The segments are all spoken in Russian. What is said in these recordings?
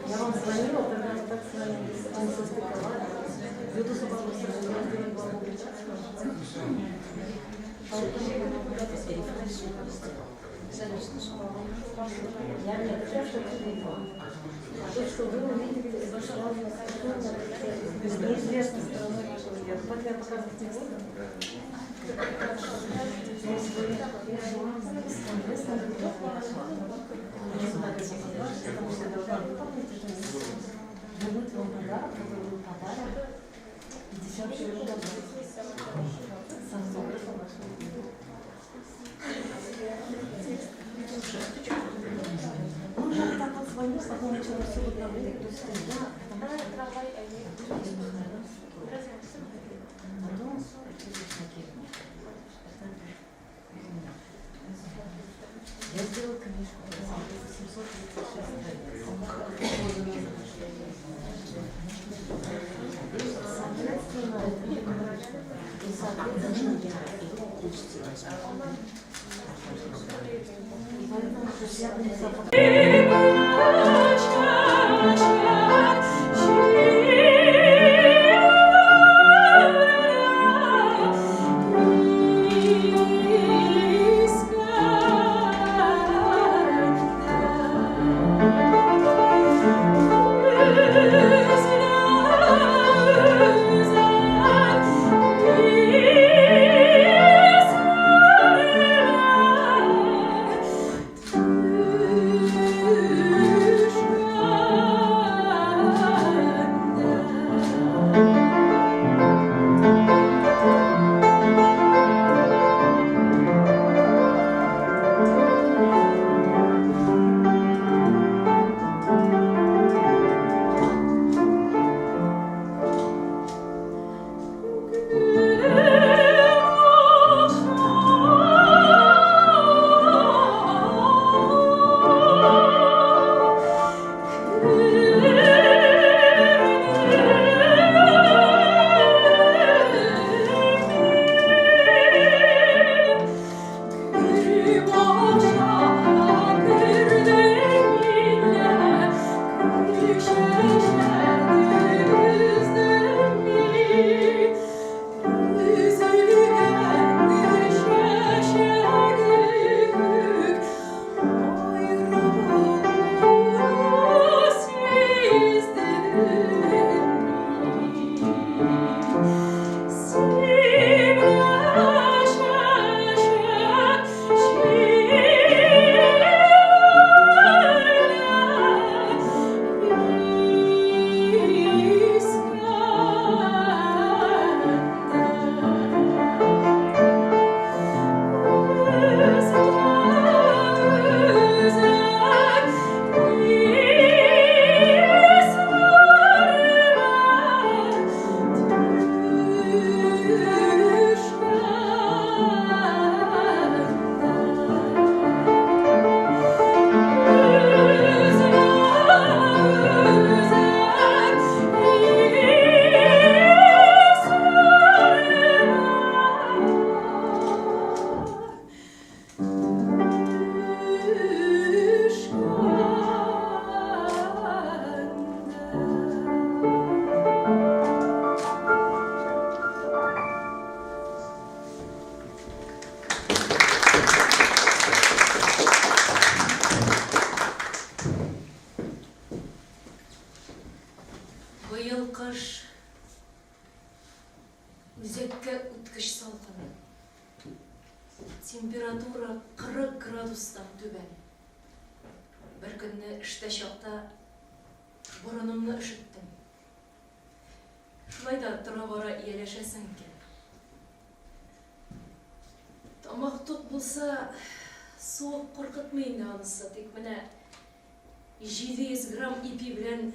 Я вам звонила, когда мы так с вами состыковали. Буду с вами сделать вам я не отвечаю, что это не то. То, что вы увидели, из неизвестной стороны нашего дела. Так я показывать не буду. Вернуть вам подарок, который был подарок. 50 рублей. Сам золото вашего. Ну, я так вот звоню, потом начала все выправлять. То есть я... Я сделала книжку, 736 соответственно, Температура 40 градустан төбән. Bir günni işte şokta burunumni üşüttüm. Şulay da tura bara iyeleşesin ki. Tamak tut bulsa soğuk korkutmayın da anısı. Tek mene 700 gram ipi bilen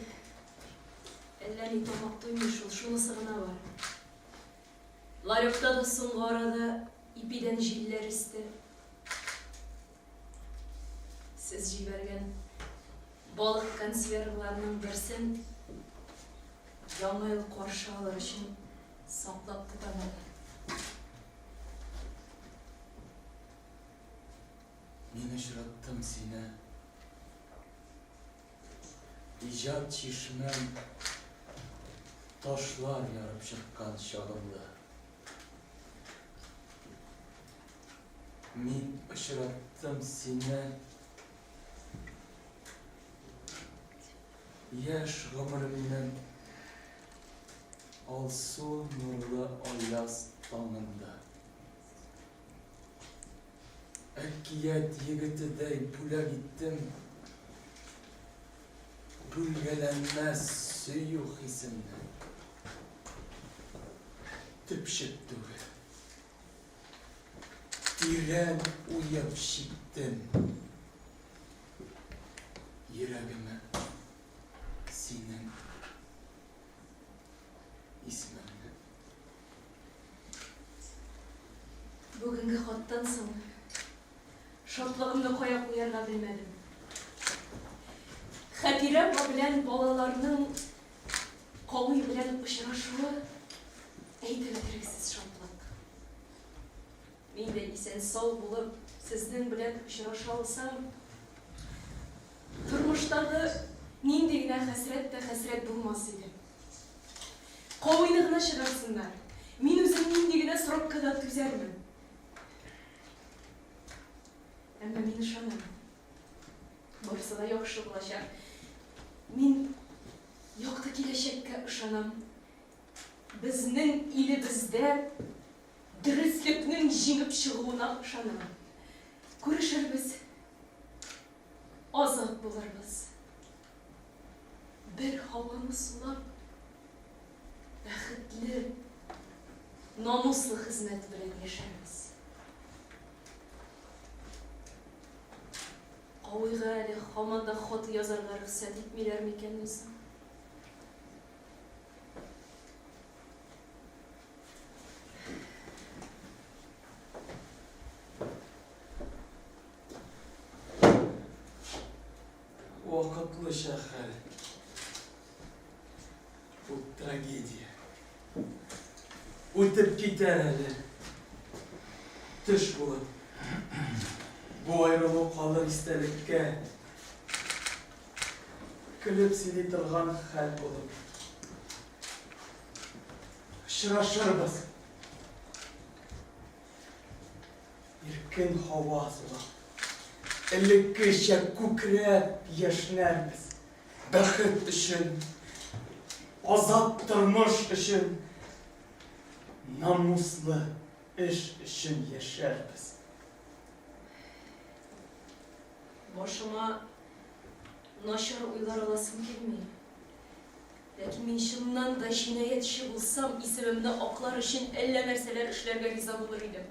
elleni tamak duymuş ol. Şunu sığına var. Larıkta da soğuk arada ipiden jiller isti. Siz jibergen balık konservlarının birsin Яңа ел каршы алыр өчен саклап тотам. Мен очраттым сені. Ижад чишмем ташлар ярып чыккан чагымда. Мен очраттым сені. Яш гомеремнең алсу нурлы аяз таңында. Әкият егетедәй бүләк иттем, бүлгәләнмәс сөю хисемне. Төпчек түгел, тирән уеп чиктем. Йөрәгемә синең исмеңне. Бүгінгі хаттан соң шатлығымны қоя қоярга белмәдем. Хәтирә белән балаларның кавый белән очрашуы әйтеп бетерексез шатлык. Мин дә исән сау булып сезнең белән очраша алсам, тормыштагы нинди генә хәсрәт тә хәсрәт булмас иде. Кавыйны гына чыгарсыннар. Мин үзем нинди генә сроккада түзәрмен. Әмма мин ышанам. Барысы да яхшы булачак. Мин якты киләчәккә ышанам. Безнең илебездә дөреслекнең җиңеп чыгуына ышанам. Күрешербез. Азат булырбыз. Бер һаваны сулап, бәхетле, намуслы хезмәт белән яшәрбез. Кавыйга әле һаман да хат язарга рөхсәт итмиләр микән соң? Вакытлы шәһәр. Бу трагедия. Үтеп китәр әле. Төш булып. Бу аерылу калыр истәлеккә. Көлеп сөйли торган хәл булып. Очрашырбыз. Иркен һава сулап. Элеккечә күкрәп яшнәрбез. Бәхет өчен, азат тормыш өчен, намуслы эш өчен яшәрбез. Башыма начар уйлар аласым килми. Ләкин мин чыннан да җинаятчы булсам, исемемне аклар өчен әллә нәрсәләр эшләргә риза булыр идем.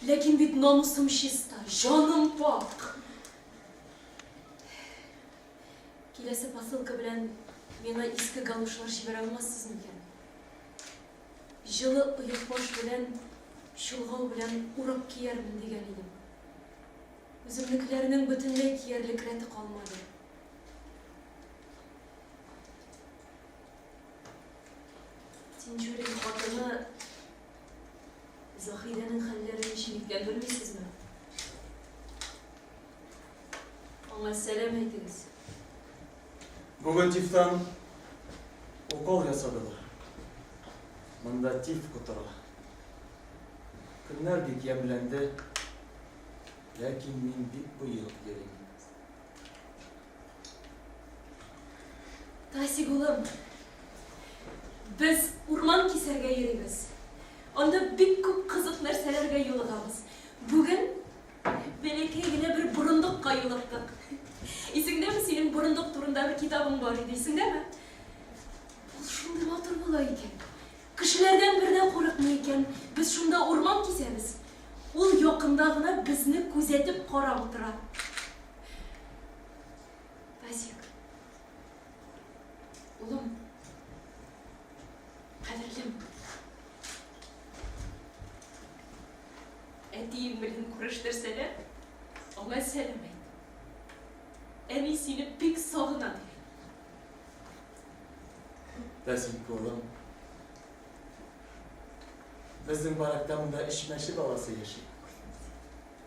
Ләкин бит намусым чиста, җаным пак. Киләсе посылка белән миңа иске галушлар җибәрә алмассыз микән? Җылы оек баш белән, чулгау белән урап киярмен дигән идем. Үземнекеләрнең бөтенләй киярлек рәте калмады. Тинчурин хатыны Заһирәнең хәлләрен ничек белмисезме? Аңа сәлам әйтегез. Бүген тифтан укол ясадылар. Монда тиф котыра. Көннәр бик ямьләнде. Ләкин мин бик быйык йөрим. Тасик улым, без урман кисәргә йөрибез. Анда бик күп кызык нәрсәләргә юлыгабыз. Bugün belekeyine bir burundukka yılıktık. İsinde mi senin burunduk turunda bir kitabın var idi, isinde mi? Bu şunda matır bulayken, kişilerden birden korkmayken, biz şunda orman keseriz. Ol yakındağına bizni gözetip karanıp durar. Tasik. Oğlum, kadirlim. Etiğim bilen kuruştursalar, ona söylemeyin. En iyisini pek sağına Tasik oğlum. Bizim baraktamında işmeşi babası yaşıyor.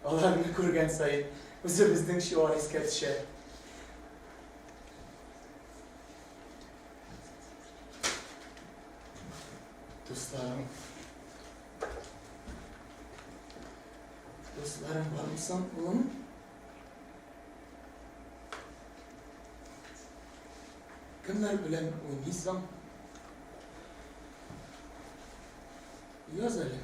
Allah'ını kurgan sayın, özümüzün şu an isketişe. Dostlarım var mısın oğlum? Kimler bilen oynaysam? Yaz öyle mi?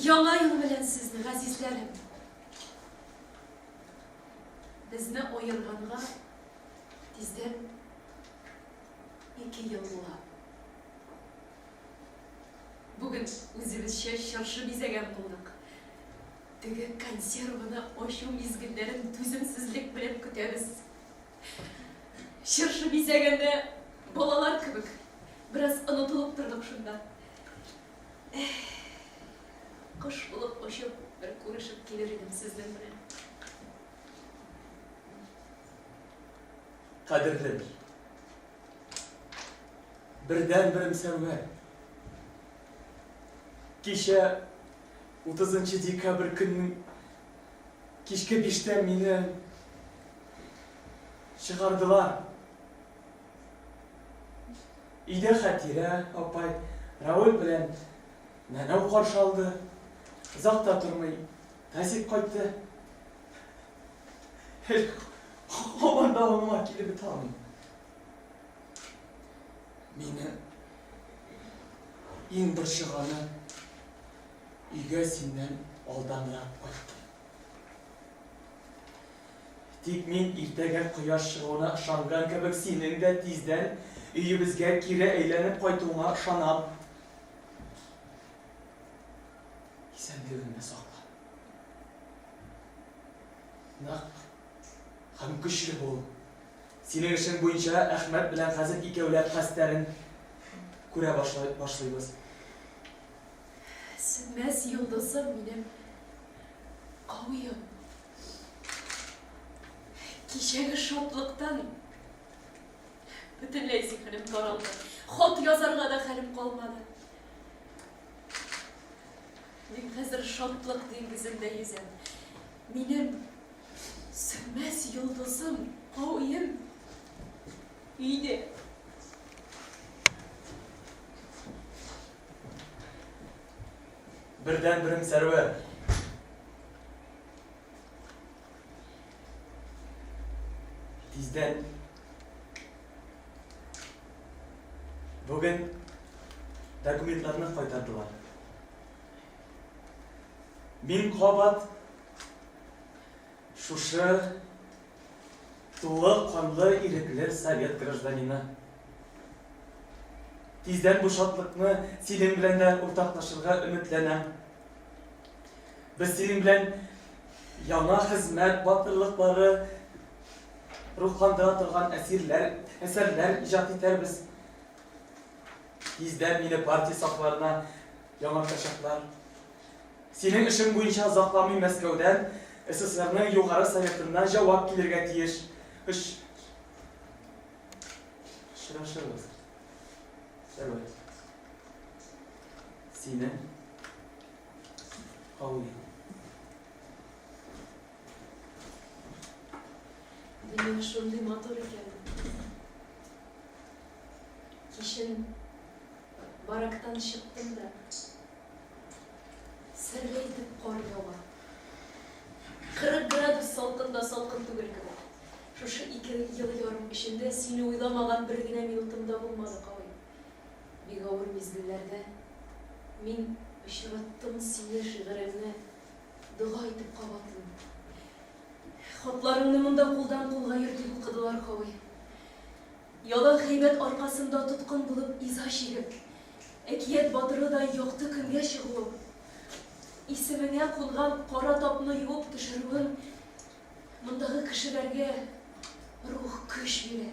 Yana yıl bilen sizni, azizlerim. Bizni ayırganğa bizden 2 yıl bola. Bugün o'zimizcha shirshi bezagan bo'ldik. Tigi konservini oshu mezgillarin tuzimsizlik bilan kutamiz. Shirshi bezaganda bolalar kibik biraz unutilib turdik shunda. Qish bo'lib oshib bir ko'rishib kelar edim sizlar bilan. Kadirlidir. Birden birim server. Kecha 30 dekabr kunning kechki 5'te meni chiqardilar. Uyda Xatira opay Raul bilan nanav qarshi oldi. Uzoqda turmay tasib qaytdi. Aman davomga kelib o'tolmayman. Meni eng bir shig'oni uyga sendan oldinroq qaytdi. Tik men ertaga quyosh shig'ini ishongan kabi sening de tezdan uyimizga kira aylanib qaytuvga ishonam. Sen dilimni saqla. Naq ham kuchli bo'l. Sening ishing bo'yicha Ahmad bilan Hazil ikkovlar qasdlarini ko'ra boshlaymiz. Sönmez yıldızım benim kavuyum. Kişegi şoplıktan bütünley zihnim daraldı. Hot yazarga da halim kalmadı. Ben hazır şoplık dengizinde yüzem. Benim sönmez yıldızım kavuyum. İyiydi. Birden birim server. Tizden bugün dokumentlarni qaytardilar. Men qabat şuşu to'liq qonli irikli Sovet grajdanini. Tizden bu şatlıkni senin bilen de ortaklaşırga ümitlenem. Biz senin bilen yana hizmet batırlıkları ruhlandıra turgan eserler icad eterbiz. Tizden meni partiya saflarına yana kaşaklar. Senin işin boyunca zaklami Moskovdan SSR'nin yukarı Sovetinden cevap gelirge tiyiş. Şıraşırız. Servet. Senin kavli. Benim şunday motor ekan. Kishin barakdan chiqdim da Сәрлейтіп қар яуа. 40 градус салқында салқын түгел кебек. Шушы 2 ел ярым ішінде сені ойламаған бір генә минутымда булмады кавай. Бик авыр мизгелләрдә мин очраттым сине шигыремне дога итеп кабатлым. Хатларыңны монда кулдан кулга йөртеп укыдылар кавай. Яла хәйбәт аркасында тоткын булып иза чигеп, әкият батырыдай якты көнгә чыгуым, исемеңә кунган кара тапны юып төшерүем мондагы кешеләргә рух көч бирә.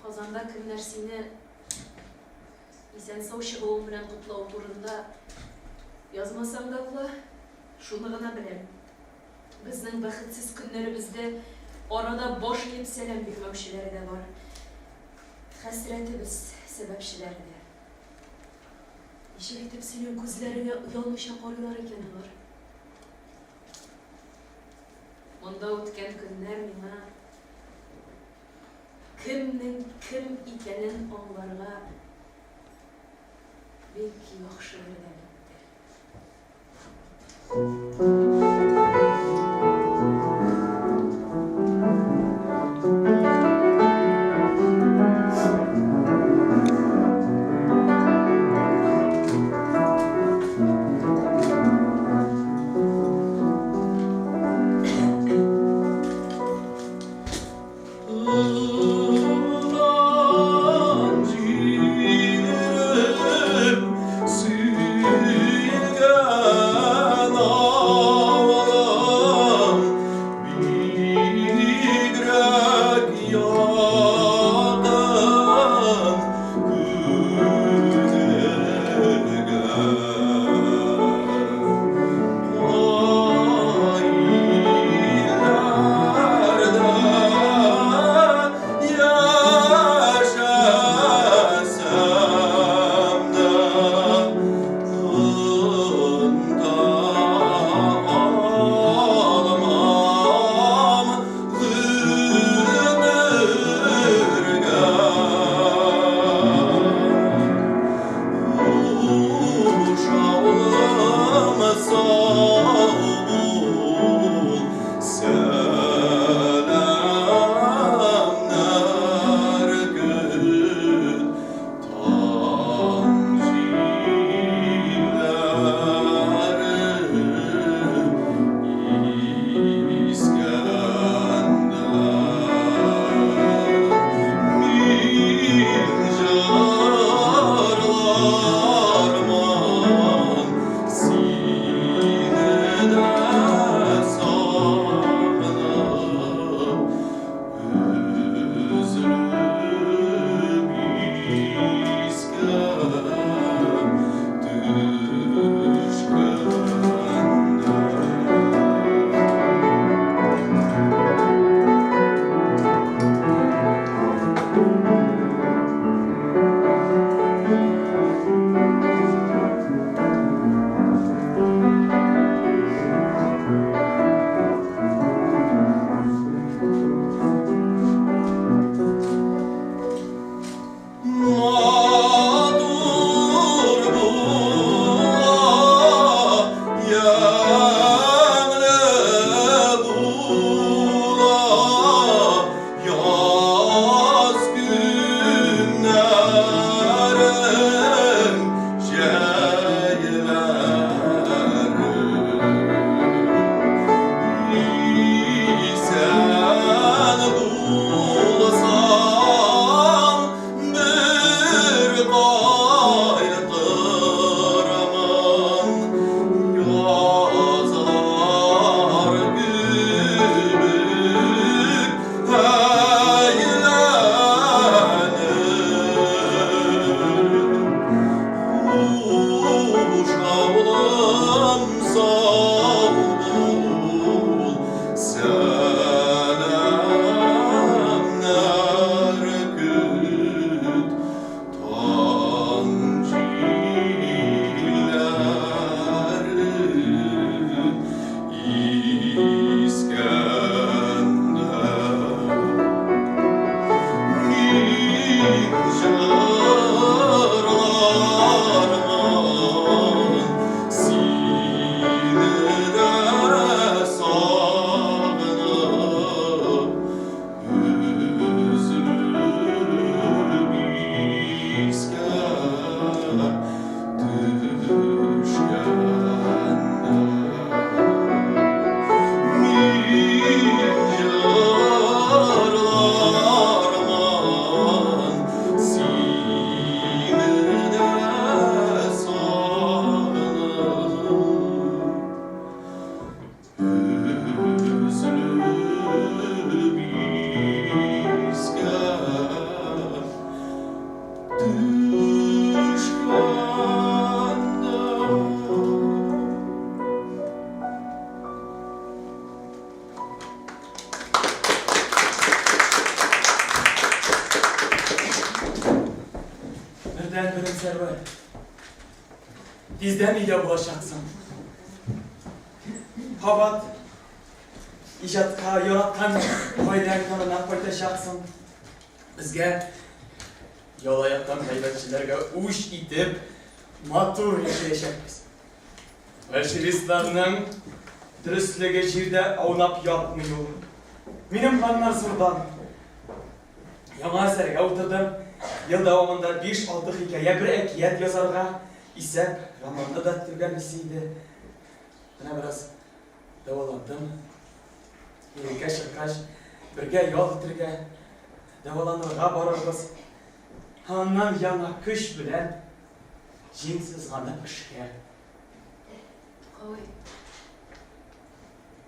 Казанда кемнәр сине исән сау чыгуың белән котлау турында язмасаң да була, шуны гына беләм. Безнең бәхетсез көннәребездә арада баш иеп сәлам бирмәүчеләре дә бар. Хәсрәтебез сәбәпчеләре дә. Ничек итеп синең күзләреңә оялмыйча карыйлар икән алар? Монда үткән көннәр миңа кемнең кем икәнен аңларга бик яхшы ярдәм итте. Server. Bizden ile bulaşacaksın. Habat, ijatqa yaratgan qoidalarni paylaşacaksın. Bizga yolayotgan haybatchilarga ush itib, matur yashayapmiz. Bolshevistlarning durustligi yerda awnab yotmuyor. Benim planlar surdan. Яңа әсәргә утырдым. Ел дәвамында 5-6 хикәя, bir әкият язарга исәп, романны да төргән иде. Менә бераз дәваландым. Иреккә чыккач, бергә ял итәргә, дәваланырга барырбыз. Аннан яңа көч белән җиңсез гына эшкә. Кавай.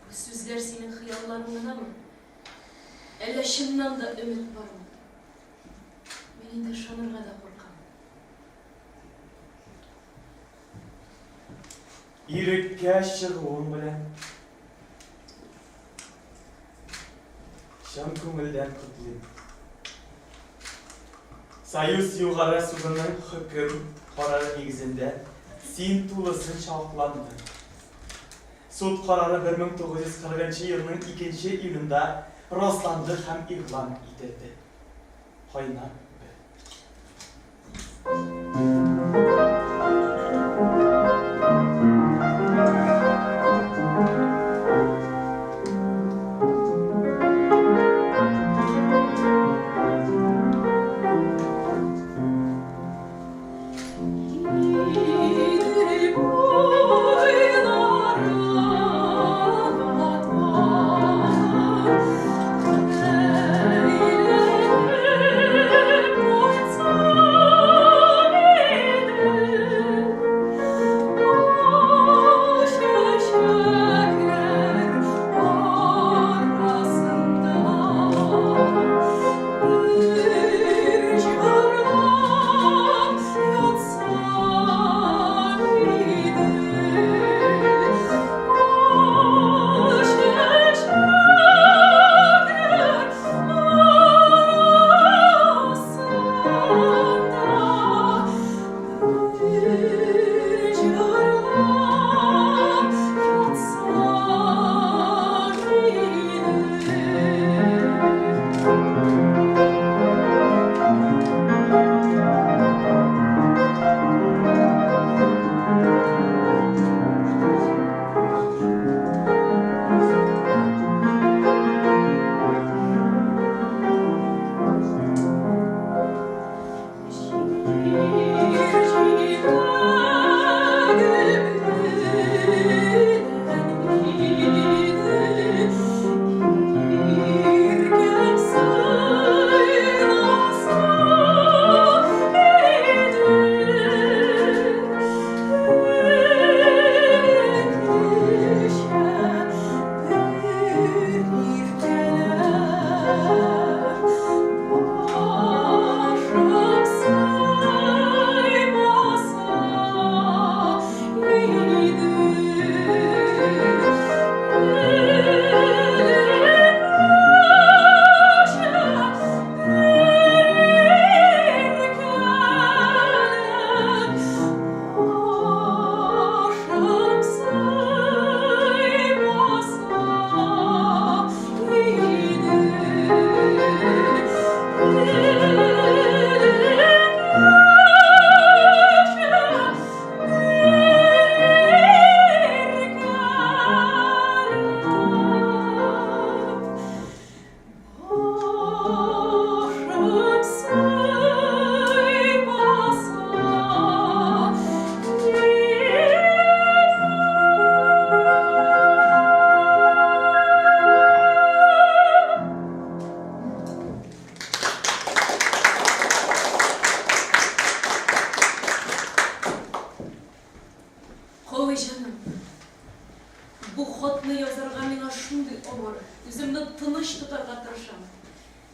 Bu sözler senin hıyallarından mı? Әллә чыннан да өмет бармы? Мен инде ышанырга да куркам. Иреккә чыгуым белән шам күңелдән котлыйм. Союз югары судының хөкем карары нигезендә син тулысынча акландың. Суд карары 1940 елның 2 июнендә raslandı hem ilan edildi. Hayna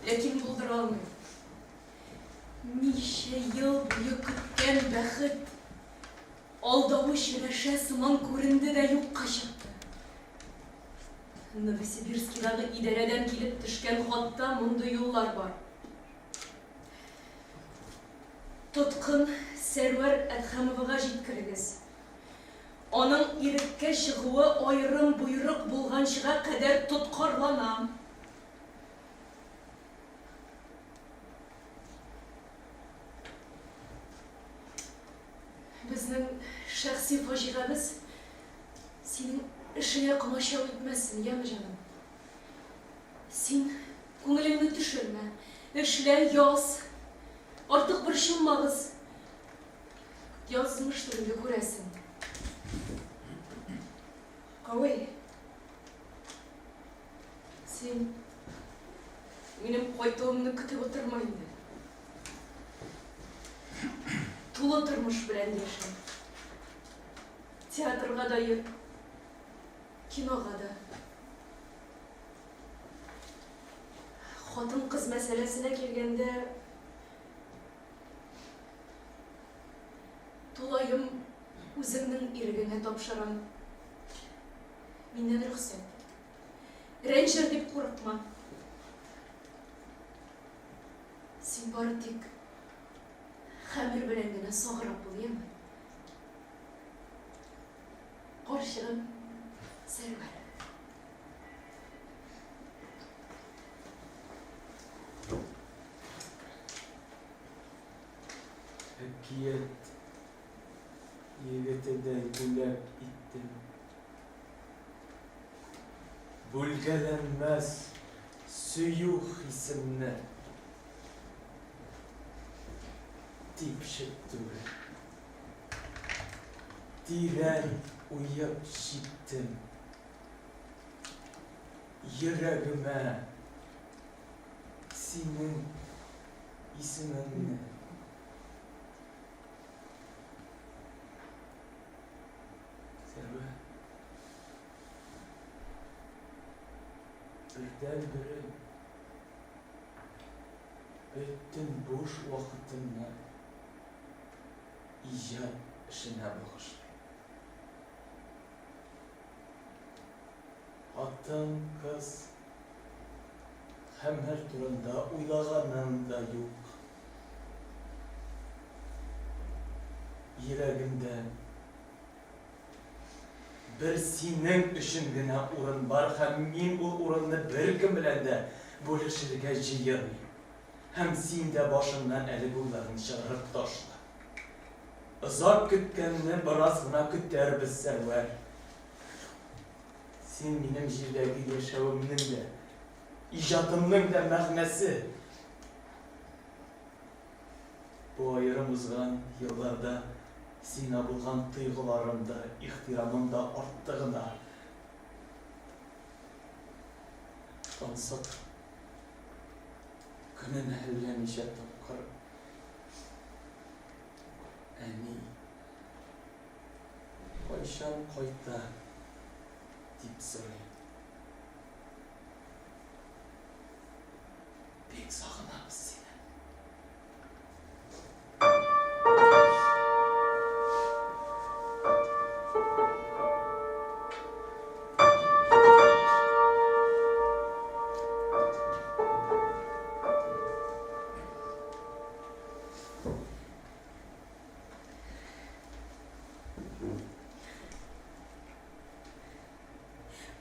Ләкин булдыра алмыйм. Ничә ел буе көткән бәхет алдавыч рәшә сыман күренде дә юкка чыкты. Новосибирскидагы идарәдән килеп төшкән хатта мондый юллар бар. Тоткын Server Edhamov'a jitkiriniz. Onun irikке çıgığı ayrım buyruk bulganşığa kadar tutkarlanam. Bizning şahsi faciamız senin işine kamaşa etmesin, ya canım. Sen ko'nglingni düşürme. İşler yaz. Artık bir şılmağız. Yazmıştır bir göresin. Kavay. Sen benim koyduğumunu kütüp oturmayın. Tulu oturmuş bilen yaşam. Tiyatrga da yürü. Kinoga da. Xotin kız meselesine kelgende Tulayım o'zimning irigine topshiram. Mendan ruxsat. Ranjir deb qo'rqma. Sen bari tik xamir bilangina sog'roq bo'lyapman. Qorshig'im Server. Әкият егетеден гүләп иттем. Бүлгәләнмәс сөю хисемне типшеп түгел. Тирән уеп җиттем. Йөрәгемә синең исемеңне birden biri bütün boş vakitini icad işine bağışlayın. Hatta kız hem her turunda uylağanın da yok. Yüreğimde bir senin için gene urun var, hem men o urunni bir kim bilan da bo'lishirga jiyirman. Hem sen de başımdan eli bunların çağırıp taşla. Uzak kütkenini biraz buna kütter biz Server. Sen benim jirdagi yaşamımın da, icatımın da məhnəsi. Bu ayrım uzgan yıllarda sina bulgan duygularımda, ihtiramımda arttığına ansat günün həlləmişə tapqır Əni Ayşam qayta deyip sorayım. Pek sağınamız seni.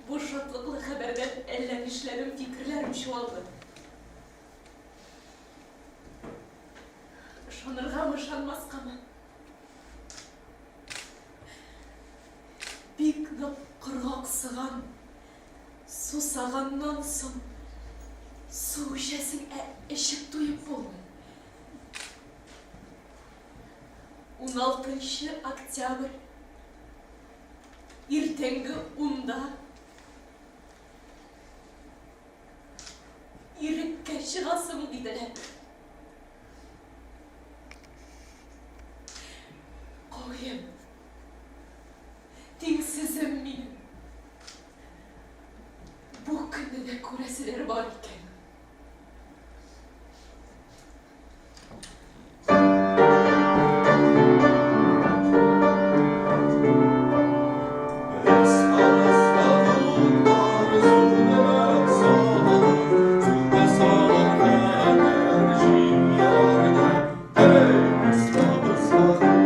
Bu şatlıklı haberden ellenişlerim, fikirlerim çoğaldı. Işanırga mı, ışanmazga mı? Bir kırgak sığan, su sağandan son, su işesin eşik duyup olmadı. 16 oktyabr, ertengi unda irikке шығасың deydiler. Koyum, tengsizim benim. Bu günde de köresiler var iken. Hey, Mustafa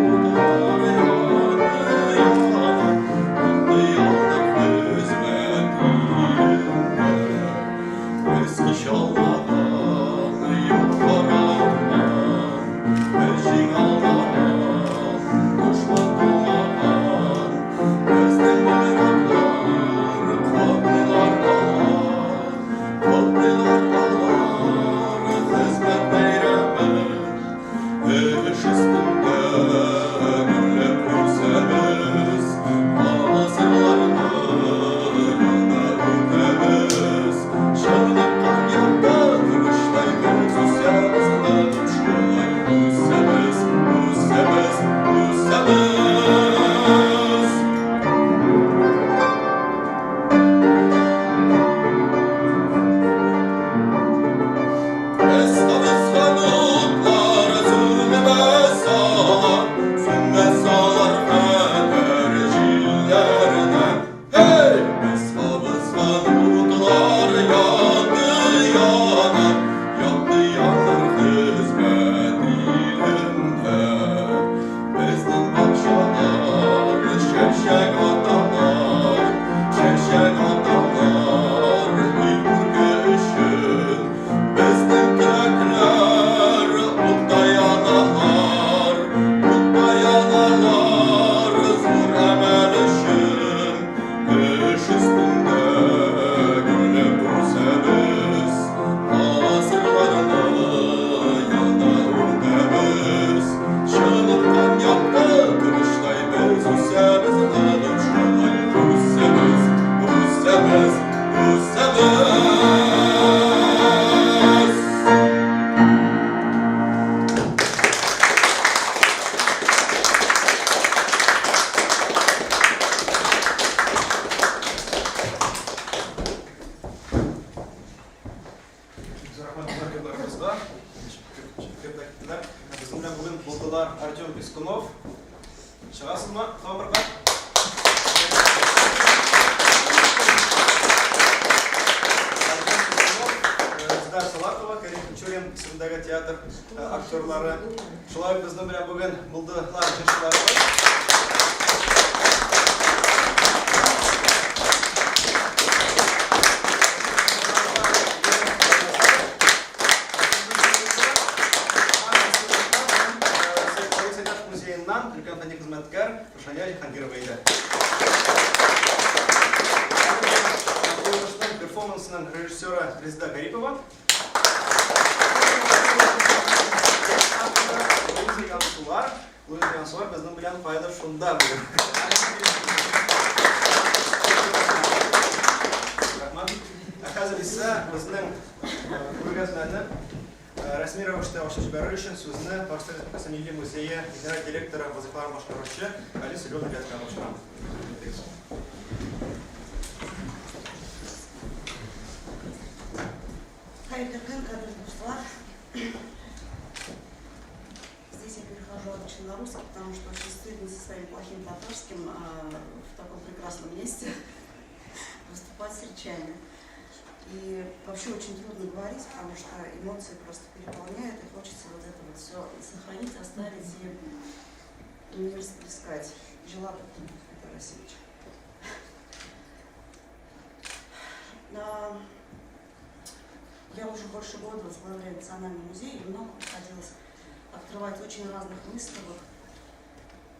театр актерлары. Шулай безнең белән бүген булдылар җырчылар. Өлкән хезмәткәр Рушания Хангирова иде. Перформансның режиссеры Резида Гарипова. Луиза Янсулар безнең белән кайда шунда бүген. Рәхмәт. Хәзер исә безнең күргәзмәне рәсми рәвештә ачып җибәрер өчен сүзне Татарстан Республикасы Милли музее генераль директоры вазифаларын башкаручы Алиса Леонидовна Гаткановна. Здесь я перехожу обычно на русский, потому что очень стыдно со своим плохим татарским в таком прекрасном месте выступать с речами. И вообще очень трудно говорить, потому что эмоции просто переполняют, и хочется вот это вот все сохранить, оставить и не расплескать. Жила Петр Васильевич. Я уже больше года возглавляю Национальный музей, и много приходилось открывать очень разных выставок.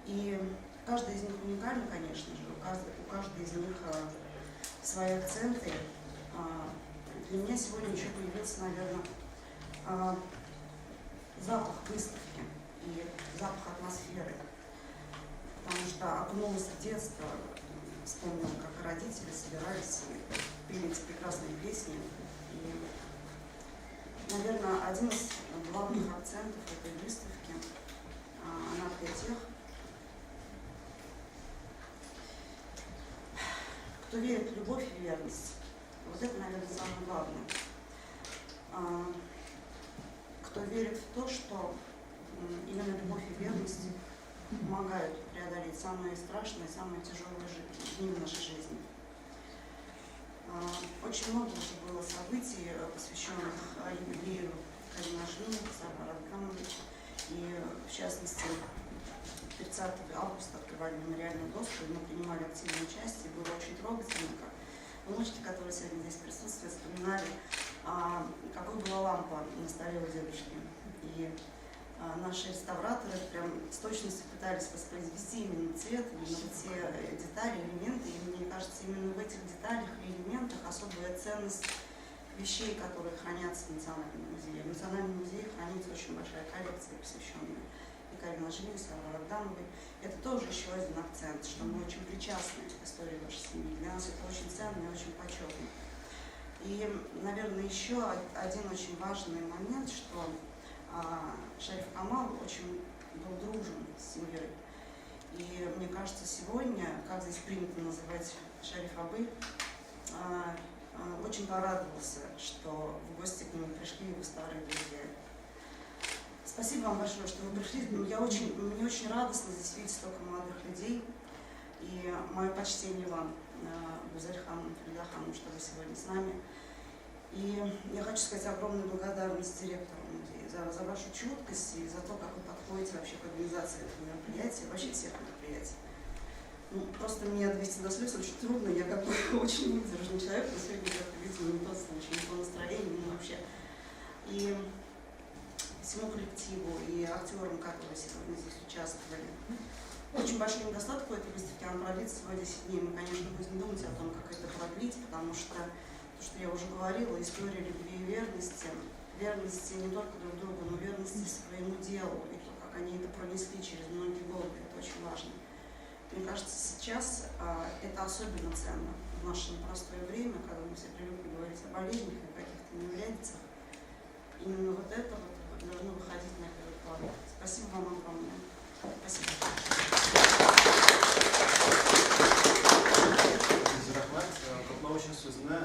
И каждая из них уникальна, конечно же, у каждой из них свои акценты. Для меня сегодня еще появился, наверное, запах выставки и запах атмосферы. Потому что окунулась в детство, вспомнила, как родители собирались и пели эти прекрасные песни. И, наверное, один из главных акцентов этой выставки, она для тех, кто верит в любовь и верность. Вот это, наверное, самое главное. Кто верит в то, что именно любовь и верность помогают преодолеть самые страшные, самые тяжелые дни в нашей жизни. Очень много уже было событий, посвященных юбилею Карина Жмина, Сарвара Абдрамовны. И, в частности, 30 августа открывали мемориальную доску, и мы принимали активное участие. Было очень трогательно, как внучки, которые сегодня здесь присутствуют, вспоминали, какой была лампа на столе у дедушки. И наши реставраторы прям с точностью пытались воспроизвести именно цвет, именно те детали, элементы. И мне кажется, именно в этих деталях и элементах особая ценность вещей, которые хранятся в Национальном музее. В Национальном музее хранится очень большая коллекция, посвященная и Карине Жмину, и Сарваре Абдрамовой. Это тоже еще один акцент, что мы очень причастны к истории нашей семьи. Для нас это очень ценно и очень почетно. И, наверное, еще один очень важный момент, что Шариф Камал очень был дружен с семьей. И мне кажется, сегодня, как здесь принято называть Шариф Абы, очень порадовался, что в гости к нему пришли его старые друзья. Спасибо вам большое, что вы пришли. Мне очень радостно здесь видеть столько молодых людей. И мое почтение вам, Гузельхану, Фридахану, что вы сегодня с нами. И я хочу сказать огромную благодарность директору музея за вашу чуткость и за то, как вы подходите вообще к организации этого мероприятия, вообще всех мероприятий. Просто меня довести до слез очень трудно, я как бы очень выдержанный человек, но сегодня, как видимо, не тот случай, не то настроение, не вообще. И всему коллективу и актерам, которые сегодня здесь участвовали. Очень большой недостаток у этой выставки, она продлится всего 10 дней. Мы, конечно, будем думать о том, как это продлить, потому что, я уже говорила, история любви и верности не только друг другу, но верности своему делу, и то, как они это пронесли через многие годы, это очень важно. Мне кажется, сейчас это особенно ценно в наше непростое время, когда мы все привыкли говорить о болезнях и каких-то неурядицах. Именно вот это должно выходить на первый план. Спасибо вам огромное. Спасибо. Очень сөзіне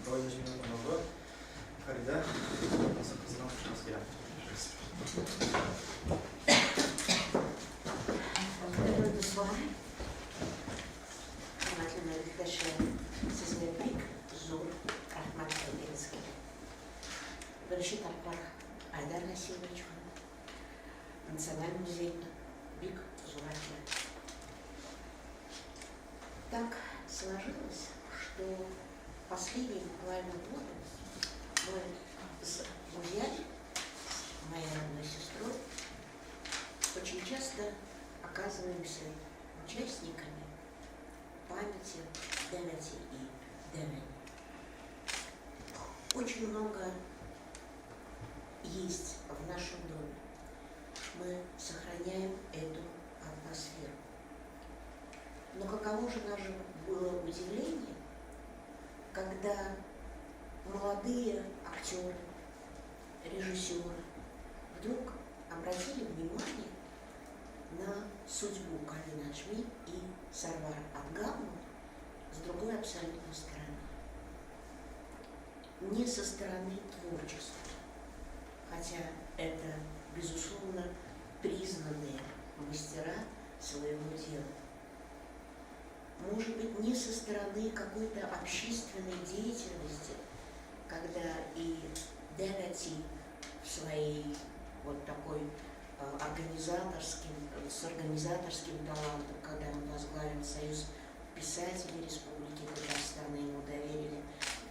Ройна Жминовна Харида Сахасыновшанская. Дорогие славы, внимательно изучаем Сесмепик, Зур, Ахмад Кабинский. Берешит Арпар Айдар Насимович, Национальный музей Биг Зуракия. Так сложилось, что последние буквально годы мы с Гузяль, моей родной сестрой, очень часто оказываемся участниками памяти Девяти и Девяни. Очень много есть в нашем доме. Мы сохраняем эту атмосферу. Но каково же наше было удивление, когда молодые актеры, режиссеры вдруг обратили внимание на судьбу Кали Наджми и Сарвара Адгамова с другой абсолютно стороны. Не со стороны творчества, хотя это, безусловно, признанные мастера своего дела. Может быть, не со стороны какой-то общественной деятельности, когда и Девяти в своей вот такой с организаторским талантом, когда он возглавил Союз писателей Республики Татарстан, ему доверили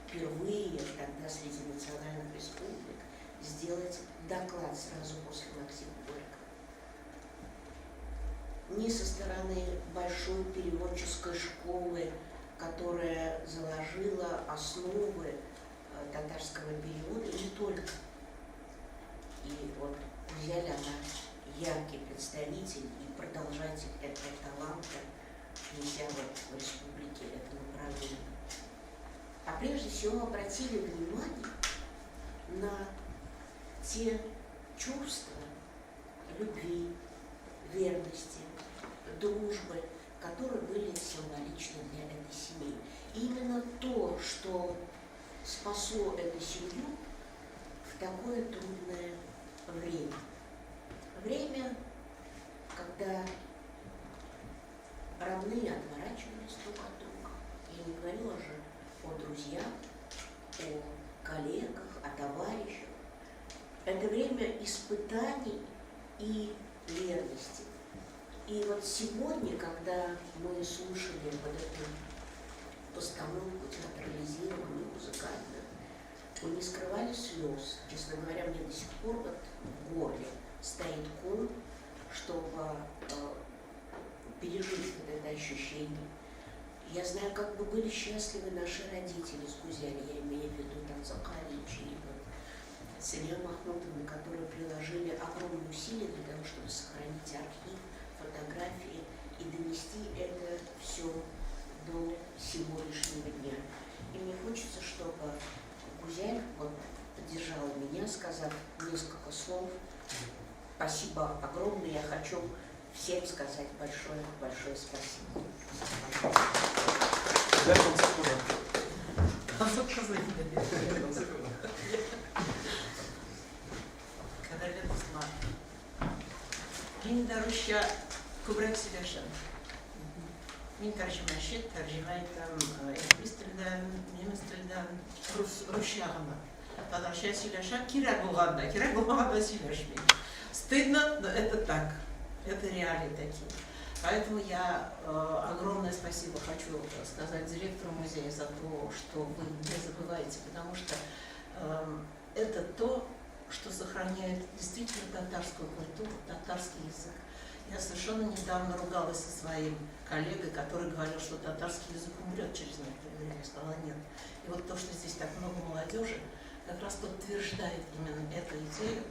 впервые тогда среди национальных республик сделать доклад сразу после Максима Горького. Не со стороны большой переводческой школы, которая заложила основы татарского перевода, и не только. И вот Гузяль, она яркий представитель и продолжатель этого таланта, неся вот в республике это направление. А прежде всего обратили внимание на те чувства любви, верности, дружбы, которые были символичны для этой семьи. И именно то, что спасло эту семью в такое трудное время. Время, когда родные отворачивались друг от друга. Я не говорила же о друзьях, о коллегах, о товарищах. Это время испытаний и верности. И вот сегодня, когда мы слушали вот эту постановку театрализированную, музыкальную, мы не скрывали слез. Честно говоря, мне до сих пор вот в горле стоит ком, чтобы пережить вот это ощущение. Я знаю, как бы были счастливы наши родители с Гузяли, я имею в виду там Закаричи и Сырья Махмутовны, которые приложили огромные усилия для того, чтобы сохранить архив, фотографии и донести это все до сегодняшнего дня. И мне хочется, чтобы Гузяль вот поддержала меня, сказав несколько слов. Спасибо огромное. Я хочу всем сказать большое спасибо. Min darusha kubrak silashan. Min tarjimashit tarjimaitam ingliz tildan, nemis tildan, ruscha gana. Tadarша silasha кирак булганда силашми. Стыдно, но это так. Это реалии такие. Поэтому я огромное спасибо хочу сказать директору музея за то, что вы не забываете, потому что это то, что сохраняет действительно татарскую культуру, татарский язык. Я совершенно недавно ругалась со своим коллегой, который говорил, что татарский язык умрет через некоторое время. Я сказала нет. И вот то, что здесь так много молодежи, как раз подтверждает именно эту идею,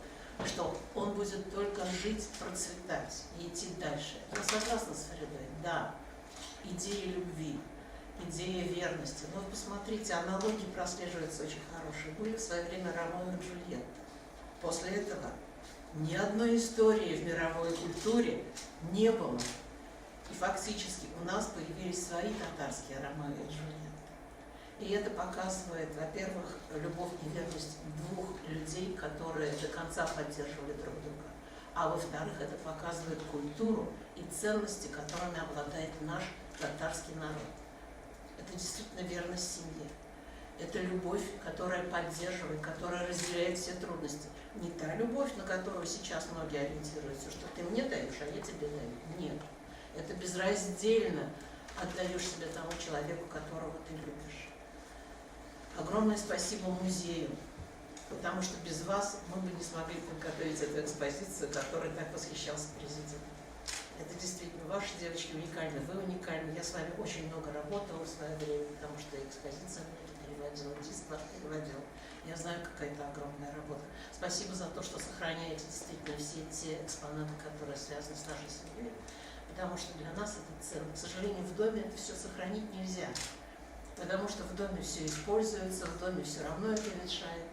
что он будет только жить, процветать и идти дальше. Я согласна с Фаридой, да, идея любви, идея верности. Но посмотрите, аналогии прослеживаются очень хорошие. Были в свое время Ромео и Джульетта. После этого ни одной истории в мировой культуре не было. И фактически у нас появились свои татарские Ромео и Джульетта. И это показывает, во-первых, любовь и верность двух людей, которые до конца поддерживали друг друга. А во-вторых, это показывает культуру и ценности, которыми обладает наш татарский народ. Это действительно верность семье. Это любовь, которая поддерживает, которая разделяет все трудности. Не та любовь, на которую сейчас многие ориентируются, что ты мне даешь, а я тебе даю. Нет. Это безраздельно отдаешь себе тому человеку, которого ты любишь. Огромное спасибо музею, потому что без вас мы бы не смогли подготовить эту экспозицию, которой так восхищался президент. Это действительно, ваши девочки уникальны, вы уникальны. Я с вами очень много работала в свое время, потому что экспозиция мне переводила, диск ваш переводила. Я знаю, какая это огромная работа. Спасибо за то, что сохраняете действительно все те экспонаты, которые связаны с нашей семьей, потому что для нас это ценно. К сожалению, в доме это все сохранить нельзя, потому что в доме все используется, в доме все равно это ветшает.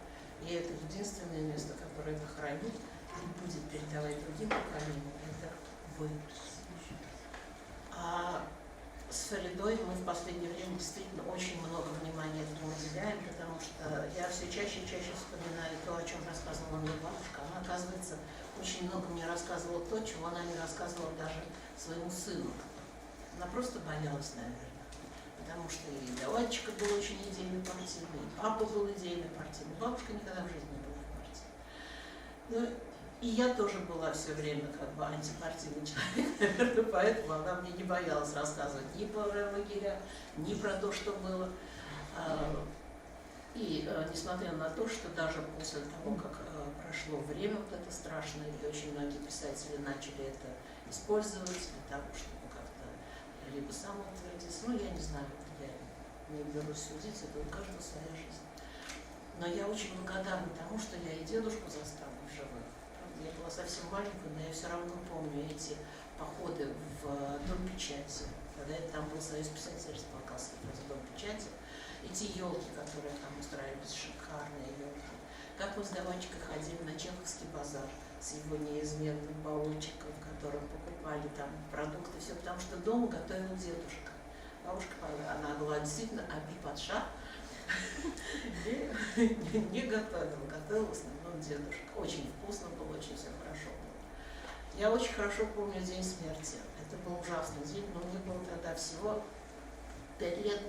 И это единственное место, которое это хранит и будет передавать другим поколениям, это вы. А с Фаридой мы в последнее время действительно очень много внимания этому уделяем, потому что я все чаще и чаще вспоминаю то, о чем рассказывала мне бабушка. Она, оказывается, очень много мне рассказывала то, чего она не рассказывала даже своему сыну. Она просто боялась, наверное, потому что и Давайчика был очень идейный партийный, и папа был идейный партийный, бабушка никогда в жизни не была в партии. Ну, и я тоже была все время как бы антипартийный человек, наверное, поэтому она мне не боялась рассказывать ни про лагеря, ни про то, что было. И несмотря на то, что даже после того, как прошло время вот это страшное, и очень многие писатели начали это использовать для того, чтобы как-то либо самоутвердиться, ну я не знаю, я не берусь судить, это у каждого своя жизнь. Но я очень благодарна тому, что я и дедушку застала в живых. Я была совсем маленькая, но я все равно помню эти походы в Дом печати. Когда там был Союз писателей, располагался в Дом печати. Эти елки, которые там устраивались, шикарные елки. Как мы с Даванчикой ходили на Чеховский базар с его неизменным баульчиком, в котором покупали там продукты, все, потому что дома готовил дедушка. Бабушка, она была действительно аби-падша, не готовила, готовил в основном дедушка. Очень вкусно было, очень все хорошо было. Я очень хорошо помню день смерти. Это был ужасный день, но мне было тогда всего 5 лет.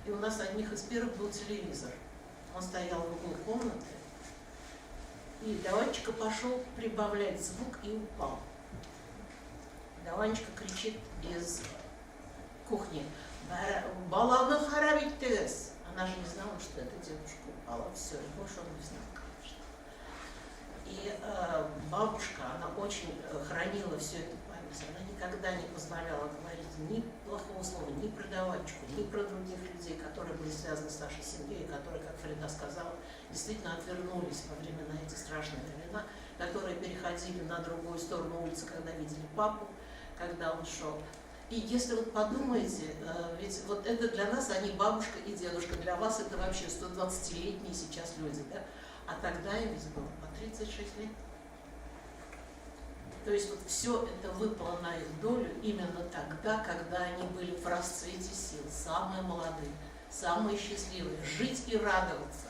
И у нас одних из первых был телевизор. Он стоял в углу комнаты. И Даванчика пошел прибавлять звук и упал. Даванчика кричит из кухни: «Баланы хараб иттиңиз!» Она же не знала, что это дедушка упала. Все, и больше он не знал, конечно. И бабушка, она очень хранила всю эту память. Она никогда не позволяла говорить ни плохого слова, ни про Даванчику, ни про других людей, которые были связаны с нашей семьей, и которые, как Фарида сказала, действительно отвернулись во времена эти страшные времена, которые переходили на другую сторону улицы, когда видели папу, когда он шел. И если вот подумаете, ведь вот это для нас, они бабушка и дедушка, для вас это вообще 120-летние сейчас люди, да? А тогда им ведь было по 36 лет. То есть вот все это выпало на их долю именно тогда, когда они были в расцвете сил, самые молодые, самые счастливые, жить и радоваться.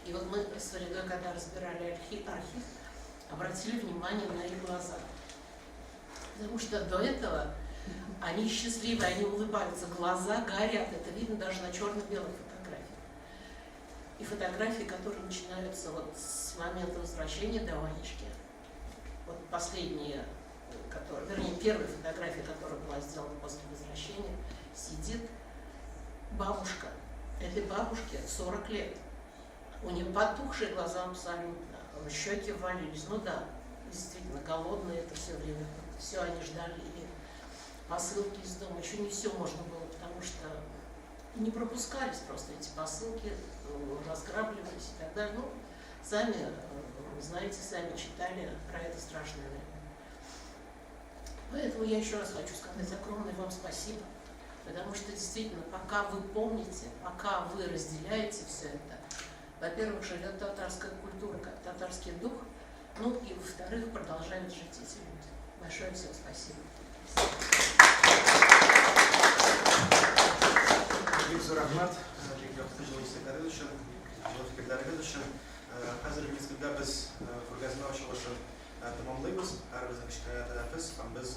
И вот мы с Фаридой, когда разбирали архив, обратили внимание на их глаза. Потому что до этого они счастливы, они улыбаются, глаза горят. Это видно даже на черно-белых фотографиях. И фотографии, которые начинаются вот с момента возвращения Даванечки. Вот последняя, вернее, первая фотография, которая была сделана после возвращения, сидит бабушка. Этой бабушке 40 лет. У нее потухшие глаза абсолютно, щеки валились. Ну да, действительно, голодные это все время. Все они ждали и посылки из дома. Еще не все можно было, потому что не пропускались просто эти посылки, разграбливались и так далее. Ну, сами знаете, сами читали про это страшное время. Поэтому я еще раз хочу сказать огромное вам спасибо, потому что действительно, пока вы помните, пока вы разделяете все это, во-первых, живет татарская культура, как татарский дух, ну и во-вторых, продолжают жить эти люди. Большое всем спасибо. Рахмат, Хәзер мезгелдә без күргәзмә ачылышын тәмамлыйбыз. Һәрбезнең кечкенә тәнәфес һәм без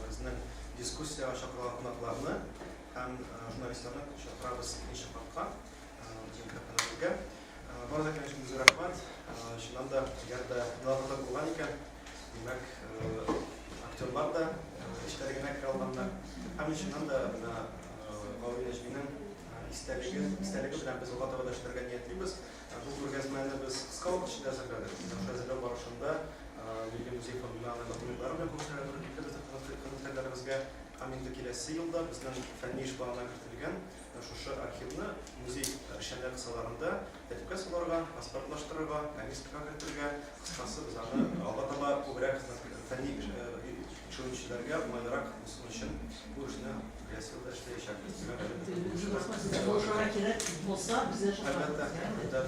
безнең дискуссия чакырган кунакларны һәм журналистларны чакырабыз икенче катка. микрофонымызга. Барлыгы, конечно, бизге рахмат. Чыннан да, эгер де мулафазат булган икән, демәк, актерлар да эчләргә кирә алганнар. Һәм чыннан да Гаври Нәҗминең истәлеге белән без алга таба да эшләргә ниятлибез. Бу күргәзмәне без кыска вакыт эчендә әзерләдек. Әзерләү барышында Милли музей фондына документлар белән хезмәтләребезгә һәм инде киләсе елда безнең фәнни эш планына кертелгән шушы архивны музей эшчәнләр кысаларында тәртипкә салырга, паспортлаштырырга, комиссиягә кертергә, кыскасы без аны алга таба күбрәк фәнни эшчәнләргә уңайлырак булсын өчен бу эшне киләсе елда эшләячәкбез. Болшара кирәк булса, безгә шулай. Әлбәттә,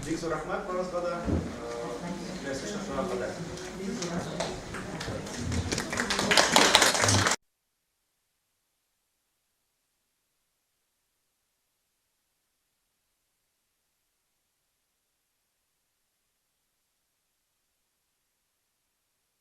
бик зур рәхмәт барыгызга да.